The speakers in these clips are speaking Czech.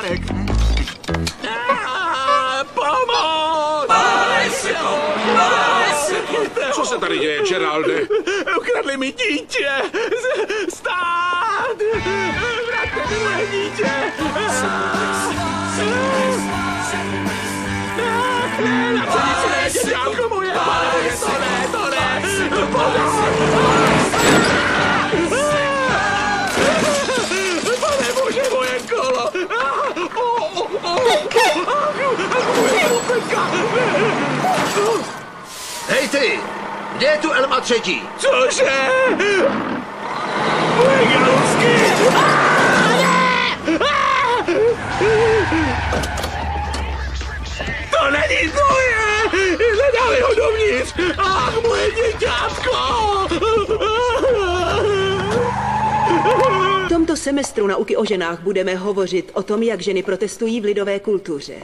Článek. Pomoc! Co se tady děje, Geralde? Ukradli mi dítě! Stát! Vraťte mi moje dítě! Ne, na co nic nejde, dělko moje, pane, to ne! Pane bože, moje kolo! Hej ty, kde je tu Elma třetí? Cože? Moje galusky! To není tvoje! Nedali ho dovnitř! Ach, moje děťátko! V tomto semestru nauky o ženách budeme hovořit o tom, jak ženy protestují v lidové kultuře.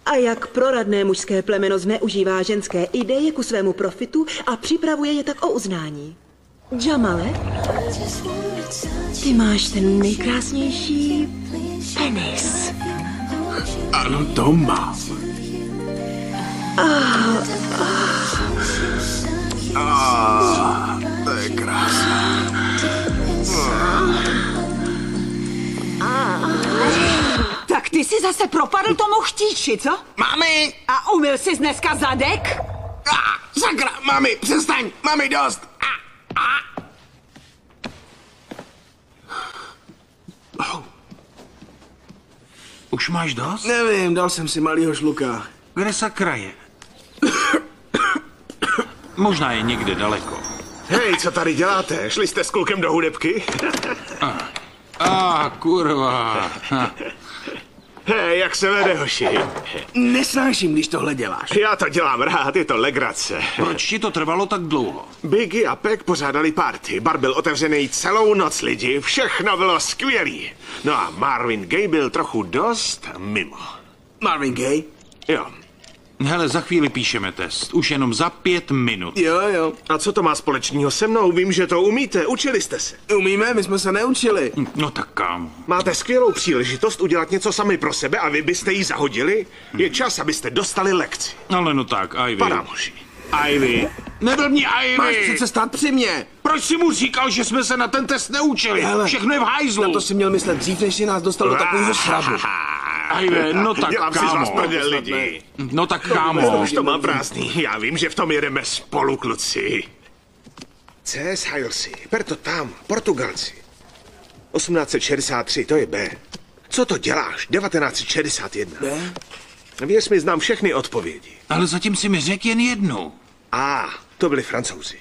A jak proradné mužské plemeno zneužívá ženské ideje ku svému profitu a připravuje je tak o uznání. Jamale, ty máš ten nejkrásnější penis. Ano, to mám. To je krásné. Tak ty jsi zase propadl tomu chtíči, co? Mami! A umyl jsi dneska zadek? Sakra, mami, přestaň! Mami, dost! Už máš dost? Nevím, dal jsem si malýho žluka. Kde sakra je? Možná je někde daleko. Hej, co tady děláte? Šli jste s klukem do hudebky? Kurva. Hej, jak se vede, hoši? Nesnáším, když tohle děláš. Já to dělám rád, je to legrace. Proč ti to trvalo tak dlouho? Biggie a Peck pořádali party. Bar byl otevřený celou noc, lidi. Všechno bylo skvělý. No a Marvin Gaye byl trochu dost mimo. Marvin Gaye? Jo. Hele, za chvíli píšeme test. Už jenom za 5 minut. Jo. A co to má společného se mnou? Vím, že to umíte. Učili jste se. Umíme, my jsme se neučili. No tak kámo. Máte skvělou příležitost udělat něco sami pro sebe a vy byste ji zahodili? Je čas, abyste dostali lekci. Ale no tak, Ivy. Padám, hoši. Ivy. Neblbni, Ivy. Máš přece stát při mě. Proč jsi mu říkal, že jsme se na ten test neučili? Hele, všechno je v hajzlu. Na to si měl myslet dřív, než si nás dostal do takového srabu. Ivy, no tak Dělám si z vás kámo. prdel, lidi. No tak kámo. Už to mám prázdný. Já vím, že v tom jedeme spolu, kluci. CS Hilesy, Perto tam, Portugalci. 1863, to je B. Co to děláš? 1961. Ne? Věř mi, znám všechny odpovědi. Ale zatím si mi řekl jen jednu. A, to byli Francouzi.